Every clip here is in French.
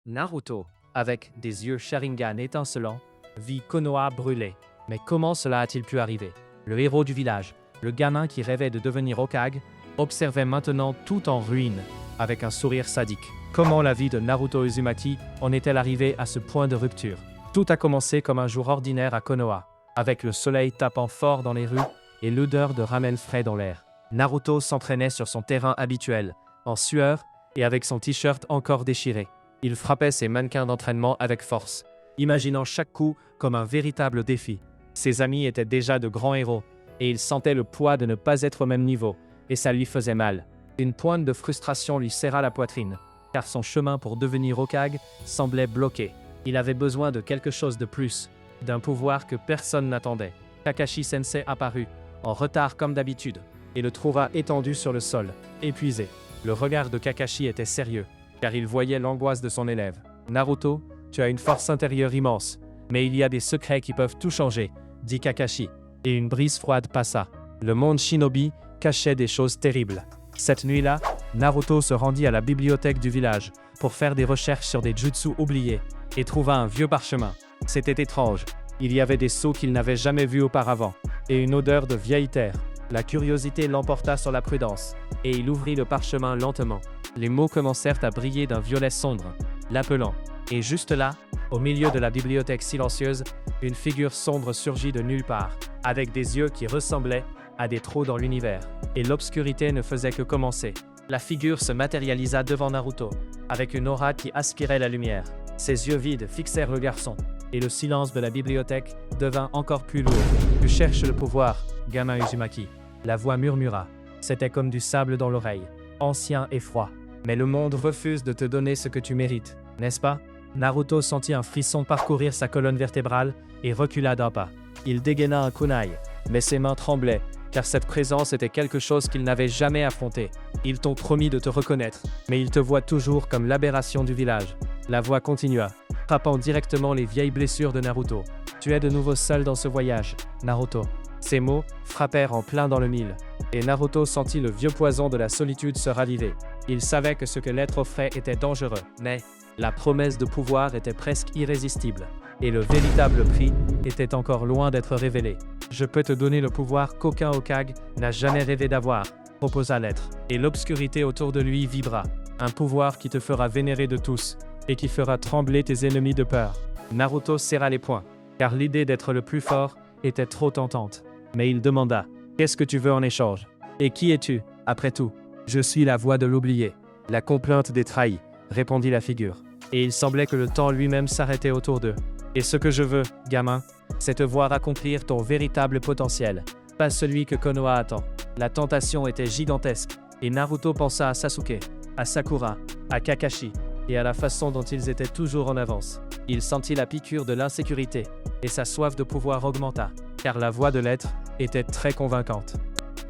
Naruto, avec des yeux Sharingan étincelants, vit Konoha brûler. Mais comment cela a-t-il pu arriver? Le héros du village, le gamin qui rêvait de devenir Hokage, observait maintenant tout en ruine, avec un sourire sadique. Comment la vie de Naruto Uzumaki en est-elle arrivée à ce point de rupture? Tout a commencé comme un jour ordinaire à Konoha, avec le soleil tapant fort dans les rues et l'odeur de ramen frais dans l'air. Naruto s'entraînait sur son terrain habituel, en sueur et avec son t-shirt encore déchiré. Il frappait ses mannequins d'entraînement avec force, imaginant chaque coup comme un véritable défi. Ses amis étaient déjà de grands héros, et il sentait le poids de ne pas être au même niveau, et ça lui faisait mal. Une pointe de frustration lui serra la poitrine, car son chemin pour devenir Hokage semblait bloqué. Il avait besoin de quelque chose de plus, d'un pouvoir que personne n'attendait. Kakashi Sensei apparut, en retard comme d'habitude, et le trouva étendu sur le sol, épuisé. Le regard de Kakashi était sérieux, car il voyait l'angoisse de son élève. « Naruto, tu as une force intérieure immense, mais il y a des secrets qui peuvent tout changer, » dit Kakashi, et une brise froide passa. Le monde shinobi cachait des choses terribles. Cette nuit-là, Naruto se rendit à la bibliothèque du village pour faire des recherches sur des jutsu oubliés et trouva un vieux parchemin. C'était étrange. Il y avait des sceaux qu'il n'avait jamais vus auparavant et une odeur de vieille terre. La curiosité l'emporta sur la prudence et il ouvrit le parchemin lentement. Les mots commencèrent à briller d'un violet sombre, l'appelant. Et juste là, au milieu de la bibliothèque silencieuse, une figure sombre surgit de nulle part, avec des yeux qui ressemblaient à des trous dans l'univers. Et l'obscurité ne faisait que commencer. La figure se matérialisa devant Naruto, avec une aura qui aspirait la lumière. Ses yeux vides fixèrent le garçon, et le silence de la bibliothèque devint encore plus lourd. « Tu cherches le pouvoir, gamin Uzumaki. » La voix murmura. C'était comme du sable dans l'oreille, ancien et froid. Mais le monde refuse de te donner ce que tu mérites, n'est-ce pas? Naruto sentit un frisson parcourir sa colonne vertébrale et recula d'un pas. Il dégaina un kunai, mais ses mains tremblaient, car cette présence était quelque chose qu'il n'avait jamais affronté. Ils t'ont promis de te reconnaître, mais ils te voient toujours comme l'aberration du village. La voix continua, frappant directement les vieilles blessures de Naruto. Tu es de nouveau seul dans ce voyage, Naruto. Ces mots frappèrent en plein dans le mille, et Naruto sentit le vieux poison de la solitude se raviver. Il savait que ce que l'être offrait était dangereux, mais la promesse de pouvoir était presque irrésistible, et le véritable prix était encore loin d'être révélé. « Je peux te donner le pouvoir qu'aucun Hokage n'a jamais rêvé d'avoir », proposa l'être, et l'obscurité autour de lui vibra. Un pouvoir qui te fera vénérer de tous, et qui fera trembler tes ennemis de peur. Naruto serra les poings, car l'idée d'être le plus fort était trop tentante. Mais il demanda, « Qu'est-ce que tu veux en échange? Et qui es-tu, après tout? » « Je suis la voix de l'oublié, la complainte des trahis, » répondit la figure. Et il semblait que le temps lui-même s'arrêtait autour d'eux. « Et ce que je veux, gamin, c'est te voir accomplir ton véritable potentiel, pas celui que Konoha attend. » La tentation était gigantesque, et Naruto pensa à Sasuke, à Sakura, à Kakashi, et à la façon dont ils étaient toujours en avance. Il sentit la piqûre de l'insécurité, et sa soif de pouvoir augmenta, car la voix de l'être était très convaincante.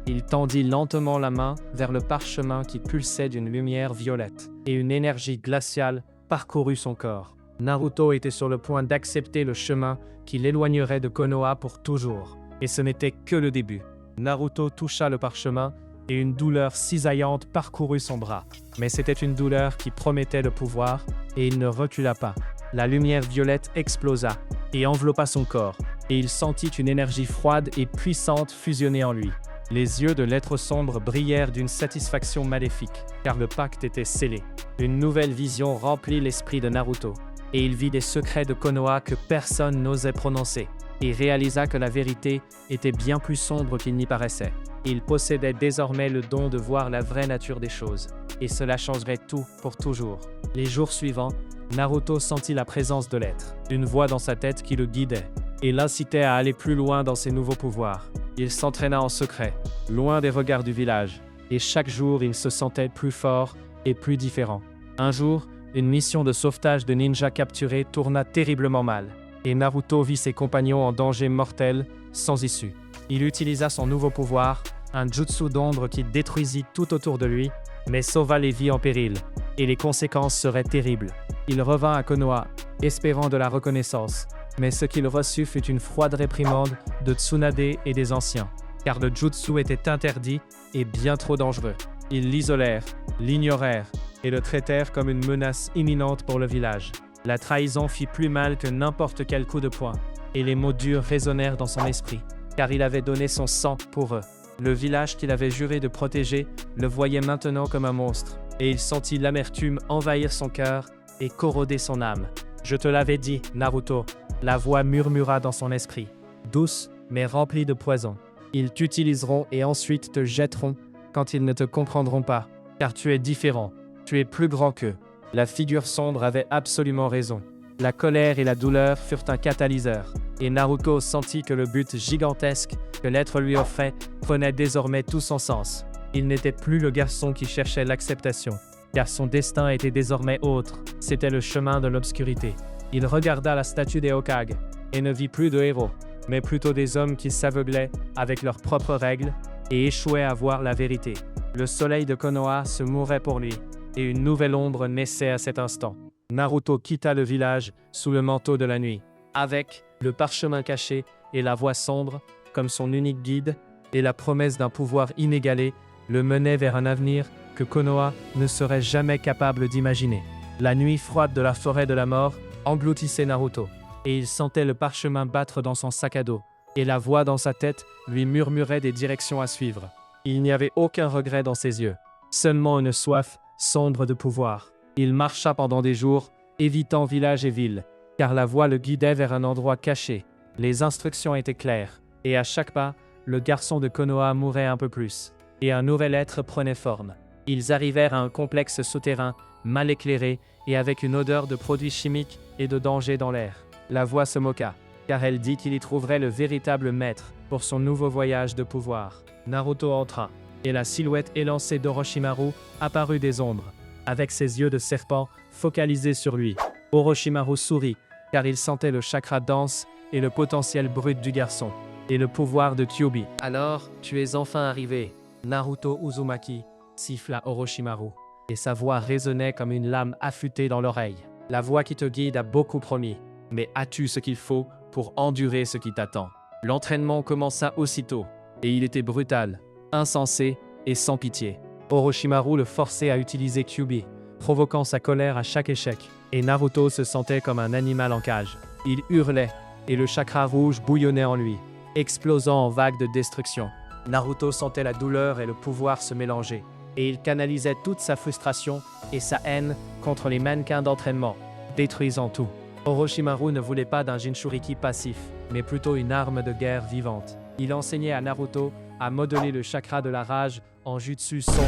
Il tendit lentement la main vers le parchemin qui pulsait d'une lumière violette, et une énergie glaciale parcourut son corps. Naruto était sur le point d'accepter le chemin qui l'éloignerait de Konoha pour toujours. Et ce n'était que le début. Naruto toucha le parchemin, et une douleur cisaillante parcourut son bras. Mais c'était une douleur qui promettait le pouvoir, et il ne recula pas. La lumière violette explosa, et enveloppa son corps, et il sentit une énergie froide et puissante fusionner en lui. Les yeux de l'être sombre brillèrent d'une satisfaction maléfique, car le pacte était scellé. Une nouvelle vision remplit l'esprit de Naruto, et il vit des secrets de Konoha que personne n'osait prononcer, et réalisa que la vérité était bien plus sombre qu'il n'y paraissait. Il possédait désormais le don de voir la vraie nature des choses, et cela changerait tout pour toujours. Les jours suivants, Naruto sentit la présence de l'être, une voix dans sa tête qui le guidait, et l'incitait à aller plus loin dans ses nouveaux pouvoirs. Il s'entraîna en secret, loin des regards du village, et chaque jour il se sentait plus fort et plus différent. Un jour, une mission de sauvetage de ninjas capturés tourna terriblement mal, et Naruto vit ses compagnons en danger mortel, sans issue. Il utilisa son nouveau pouvoir, un jutsu d'ombre qui détruisit tout autour de lui, mais sauva les vies en péril, et les conséquences seraient terribles. Il revint à Konoha, espérant de la reconnaissance, mais ce qu'il reçut fut une froide réprimande de Tsunade et des anciens, car le jutsu était interdit et bien trop dangereux. Ils l'isolèrent, l'ignorèrent, et le traitèrent comme une menace imminente pour le village. La trahison fit plus mal que n'importe quel coup de poing, et les mots durs résonnèrent dans son esprit, car il avait donné son sang pour eux. Le village qu'il avait juré de protéger le voyait maintenant comme un monstre, et il sentit l'amertume envahir son cœur et corroder son âme. « Je te l'avais dit, Naruto », la voix murmura dans son esprit, douce mais remplie de poison. « Ils t'utiliseront et ensuite te jetteront quand ils ne te comprendront pas, car tu es différent, tu es plus grand qu'eux. » La figure sombre avait absolument raison. La colère et la douleur furent un catalyseur, et Naruto sentit que le but gigantesque que l'être lui offrait prenait désormais tout son sens. Il n'était plus le garçon qui cherchait l'acceptation, car son destin était désormais autre. C'était le chemin de l'obscurité. Il regarda la statue des Hokage, et ne vit plus de héros, mais plutôt des hommes qui s'aveuglaient avec leurs propres règles et échouaient à voir la vérité. Le soleil de Konoha se mourait pour lui, et une nouvelle ombre naissait à cet instant. Naruto quitta le village sous le manteau de la nuit, avec le parchemin caché et la voix sombre comme son unique guide, et la promesse d'un pouvoir inégalé le menait vers un avenir que Konoha ne serait jamais capable d'imaginer. La nuit froide de la forêt de la mort engloutissait Naruto, et il sentait le parchemin battre dans son sac à dos, et la voix dans sa tête lui murmurait des directions à suivre. Il n'y avait aucun regret dans ses yeux, seulement une soif sombre de pouvoir. Il marcha pendant des jours, évitant village et ville, car la voix le guidait vers un endroit caché. Les instructions étaient claires, et à chaque pas, le garçon de Konoha mourait un peu plus, et un nouvel être prenait forme. Ils arrivèrent à un complexe souterrain, mal éclairé, et avec une odeur de produits chimiques et de danger dans l'air. La voix se moqua, car elle dit qu'il y trouverait le véritable maître pour son nouveau voyage de pouvoir. Naruto entra, et la silhouette élancée d'Orochimaru apparut des ombres, avec ses yeux de serpent focalisés sur lui. Orochimaru sourit, car il sentait le chakra dense et le potentiel brut du garçon, et le pouvoir de Kyuubi. « Alors, tu es enfin arrivé, Naruto Uzumaki », siffla Orochimaru, et sa voix résonnait comme une lame affûtée dans l'oreille. « La voix qui te guide a beaucoup promis, mais as-tu ce qu'il faut pour endurer ce qui t'attend ?» L'entraînement commença aussitôt, et il était brutal, insensé et sans pitié. Orochimaru le forçait à utiliser Kyuubi, provoquant sa colère à chaque échec, et Naruto se sentait comme un animal en cage. Il hurlait, et le chakra rouge bouillonnait en lui, explosant en vagues de destruction. Naruto sentait la douleur et le pouvoir se mélanger, et il canalisait toute sa frustration et sa haine contre les mannequins d'entraînement, détruisant tout. Orochimaru ne voulait pas d'un Jinchuriki passif, mais plutôt une arme de guerre vivante. Il enseignait à Naruto à modeler le chakra de la rage en jutsu sombre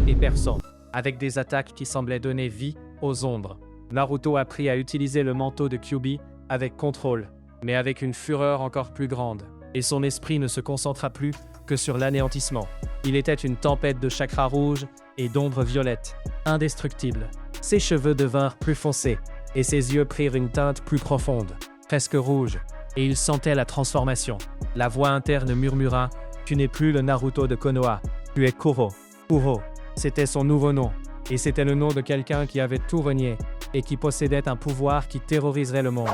et perçant, avec des attaques qui semblaient donner vie aux ombres. Naruto apprit à utiliser le manteau de Kyuubi avec contrôle, mais avec une fureur encore plus grande, et son esprit ne se concentra plus que sur l'anéantissement. Il était une tempête de chakra rouge et d'ombre violette, indestructible. Ses cheveux devinrent plus foncés, et ses yeux prirent une teinte plus profonde, presque rouge, et il sentait la transformation. La voix interne murmura « Tu n'es plus le Naruto de Konoha, tu es Kuro ». Kuro, c'était son nouveau nom, et c'était le nom de quelqu'un qui avait tout renié, et qui possédait un pouvoir qui terroriserait le monde.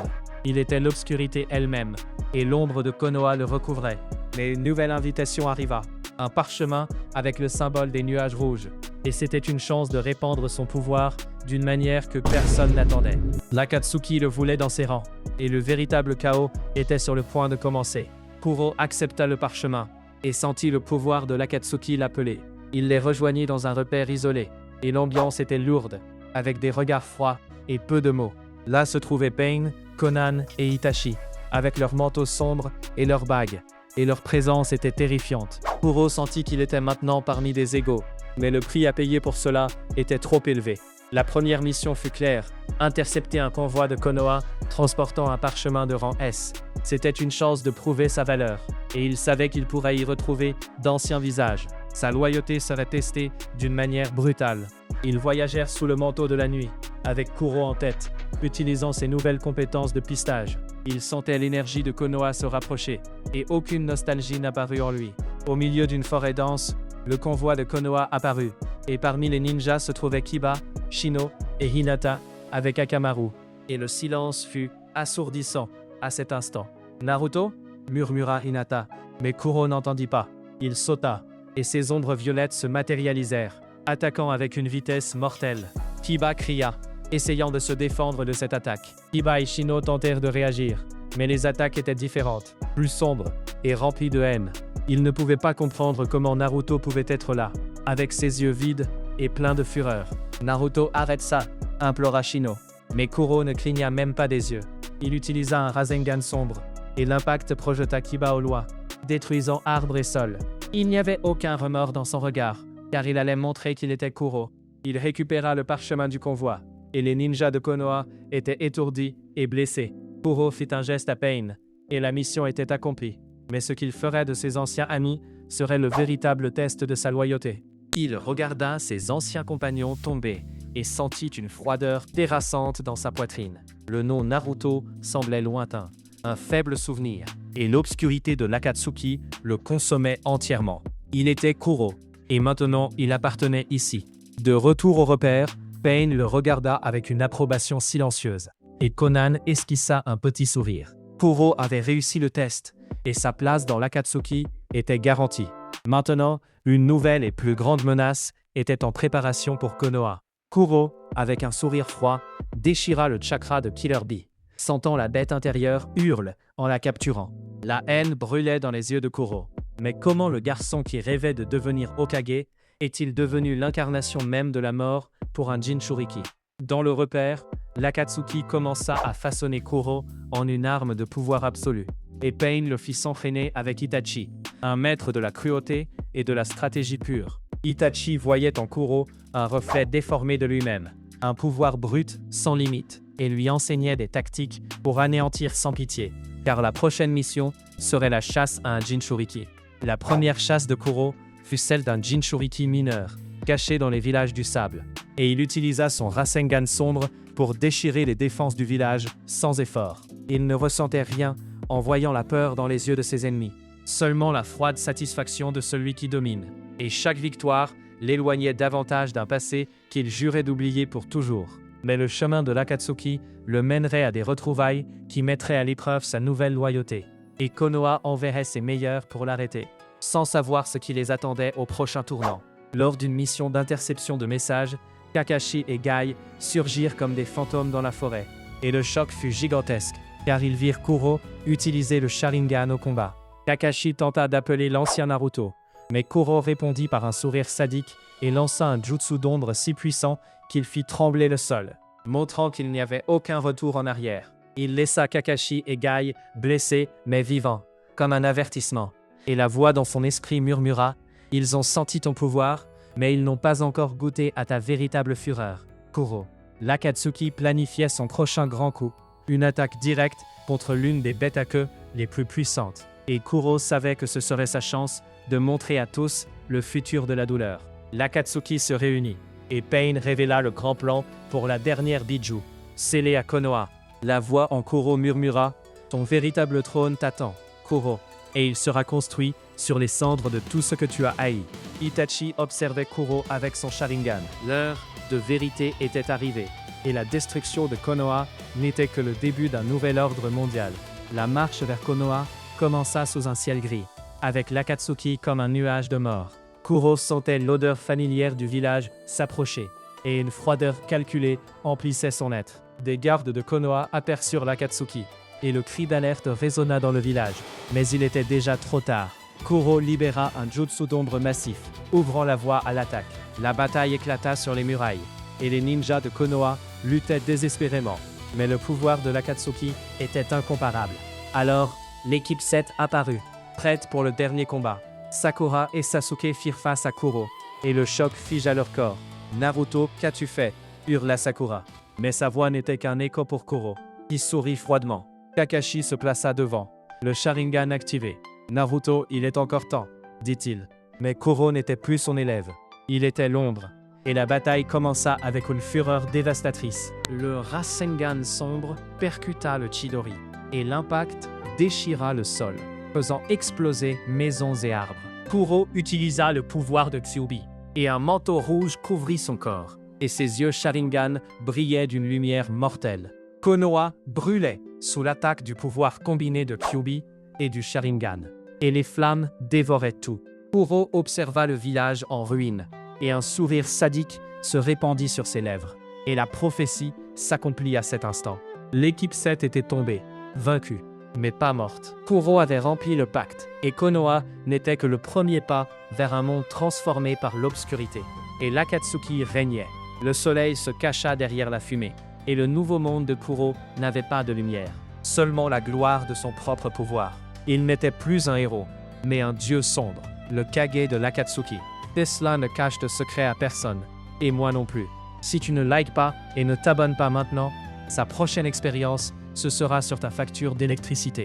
Il était l'obscurité elle-même, et l'ombre de Konoha le recouvrait. Mais une nouvelle invitation arriva, un parchemin avec le symbole des nuages rouges, et c'était une chance de répandre son pouvoir d'une manière que personne n'attendait. L'Akatsuki le voulait dans ses rangs, et le véritable chaos était sur le point de commencer. Kuro accepta le parchemin, et sentit le pouvoir de l'Akatsuki l'appeler. Il les rejoignit dans un repère isolé, et l'ambiance était lourde, avec des regards froids et peu de mots. Là se trouvaient Pain, Conan et Itachi, avec leurs manteaux sombres et leurs bagues, et leur présence était terrifiante. Kuro sentit qu'il était maintenant parmi des égaux, mais le prix à payer pour cela était trop élevé. La première mission fut claire, intercepter un convoi de Konoha transportant un parchemin de rang S. C'était une chance de prouver sa valeur, et il savait qu'il pourrait y retrouver d'anciens visages. Sa loyauté serait testée d'une manière brutale. Ils voyagèrent sous le manteau de la nuit, avec Kuro en tête, utilisant ses nouvelles compétences de pistage. Il sentait l'énergie de Konoha se rapprocher, et aucune nostalgie n'apparut en lui. Au milieu d'une forêt dense, le convoi de Konoha apparut, et parmi les ninjas se trouvaient Kiba, Shino et Hinata, avec Akamaru. Et le silence fut assourdissant à cet instant. « Naruto » murmura Hinata, mais Kuro n'entendit pas. Il sauta, et ses ombres violettes se matérialisèrent, attaquant avec une vitesse mortelle. Kiba cria, essayant de se défendre de cette attaque. Kiba et Shino tentèrent de réagir, mais les attaques étaient différentes, plus sombres et remplies de haine. Ils ne pouvaient pas comprendre comment Naruto pouvait être là, avec ses yeux vides et pleins de fureur. Naruto, arrête ça, implora Shino. Mais Kuro ne cligna même pas des yeux. Il utilisa un Rasengan sombre, et l'impact projeta Kiba au loin, détruisant arbres et sol. Il n'y avait aucun remords dans son regard, car il allait montrer qu'il était Kuro. Il récupéra le parchemin du convoi, et les ninjas de Konoha étaient étourdis et blessés. Kuro fit un geste à Pain, et la mission était accomplie. Mais ce qu'il ferait de ses anciens amis serait le véritable test de sa loyauté. Il regarda ses anciens compagnons tomber et sentit une froideur terrassante dans sa poitrine. Le nom Naruto semblait lointain, un faible souvenir, et l'obscurité de l'Akatsuki le consommait entièrement. Il était Kuro, et maintenant il appartenait ici. De retour au repère, Pain le regarda avec une approbation silencieuse, et Conan esquissa un petit sourire. Kuro avait réussi le test, et sa place dans l'Akatsuki était garantie. Maintenant, une nouvelle et plus grande menace était en préparation pour Konoha. Kuro, avec un sourire froid, déchira le chakra de Killer Bee. Sentant la bête intérieure hurle en la capturant. La haine brûlait dans les yeux de Kuro. Mais comment le garçon qui rêvait de devenir Hokage est-il devenu l'incarnation même de la mort pour un Jinchuriki? Dans le repère, l'Akatsuki commença à façonner Kuro en une arme de pouvoir absolu. Et Pain le fit s'entraîner avec Itachi, un maître de la cruauté et de la stratégie pure. Itachi voyait en Kuro un reflet déformé de lui-même, un pouvoir brut sans limite, et lui enseignait des tactiques pour anéantir sans pitié, car la prochaine mission serait la chasse à un Jinchuriki. La première chasse de Kuro fut celle d'un Jinchuriki mineur, caché dans les villages du sable, et il utilisa son Rasengan sombre pour déchirer les défenses du village sans effort. Il ne ressentait rien en voyant la peur dans les yeux de ses ennemis, seulement la froide satisfaction de celui qui domine. Et chaque victoire l'éloignait davantage d'un passé qu'il jurait d'oublier pour toujours. Mais le chemin de l'Akatsuki le mènerait à des retrouvailles qui mettraient à l'épreuve sa nouvelle loyauté. Et Konoha enverrait ses meilleurs pour l'arrêter, sans savoir ce qui les attendait au prochain tournant. Lors d'une mission d'interception de messages, Kakashi et Guy surgirent comme des fantômes dans la forêt. Et le choc fut gigantesque, car ils virent Kuro utiliser le Sharingan au combat. Kakashi tenta d'appeler l'ancien Naruto, mais Kuro répondit par un sourire sadique et lança un jutsu d'ombre si puissant qu'il fit trembler le sol, montrant qu'il n'y avait aucun retour en arrière. Il laissa Kakashi et Guy blessés mais vivants, comme un avertissement. Et la voix dans son esprit murmura « Ils ont senti ton pouvoir, mais ils n'ont pas encore goûté à ta véritable fureur, Kuro. » L'Akatsuki planifiait son prochain grand coup, une attaque directe contre l'une des bêtes à queue les plus puissantes. Et Kuro savait que ce serait sa chance de montrer à tous le futur de la douleur. L'Akatsuki se réunit, et Pain révéla le grand plan pour la dernière Biju, scellée à Konoha. La voix en Kuro murmura « Ton véritable trône t'attend, Kuro, et il sera construit sur les cendres de tout ce que tu as haï. » Itachi observait Kuro avec son Sharingan. L'heure de vérité était arrivée, et la destruction de Konoha n'était que le début d'un nouvel ordre mondial. La marche vers Konoha commença sous un ciel gris, avec l'Akatsuki comme un nuage de mort. Kuro sentait l'odeur familière du village s'approcher, et une froideur calculée emplissait son être. Des gardes de Konoha aperçurent l'Akatsuki, et le cri d'alerte résonna dans le village. Mais il était déjà trop tard. Kuro libéra un jutsu d'ombre massif, ouvrant la voie à l'attaque. La bataille éclata sur les murailles, et les ninjas de Konoha luttaient désespérément. Mais le pouvoir de l'Akatsuki était incomparable. Alors, l'équipe 7 apparut, prête pour le dernier combat. Sakura et Sasuke firent face à Kuro, et le choc figea leur corps. « Naruto, qu'as-tu fait » hurla Sakura. Mais sa voix n'était qu'un écho pour Kuro, qui sourit froidement. Kakashi se plaça devant, le Sharingan activé. « Naruto, il est encore temps, » dit-il. Mais Kuro n'était plus son élève. Il était l'ombre, et la bataille commença avec une fureur dévastatrice. Le Rasengan sombre percuta le Chidori, et l'impact déchira le sol, faisant exploser maisons et arbres. Kuro utilisa le pouvoir de Kyuubi, et un manteau rouge couvrit son corps, et ses yeux Sharingan brillaient d'une lumière mortelle. Konoha brûlait sous l'attaque du pouvoir combiné de Kyuubi et du Sharingan, et les flammes dévoraient tout. Kuro observa le village en ruine, et un sourire sadique se répandit sur ses lèvres. Et la prophétie s'accomplit à cet instant. L'équipe 7 était tombée, vaincue, mais pas morte. Kuro avait rempli le pacte, et Konoha n'était que le premier pas vers un monde transformé par l'obscurité. Et l'Akatsuki régnait. Le soleil se cacha derrière la fumée, et le nouveau monde de Kuro n'avait pas de lumière, seulement la gloire de son propre pouvoir. Il n'était plus un héros, mais un dieu sombre, le Kage de l'Akatsuki. Tesla ne cache de secret à personne, et moi non plus. Si tu ne likes pas et ne t'abonnes pas maintenant, sa prochaine expérience, ce sera sur ta facture d'électricité.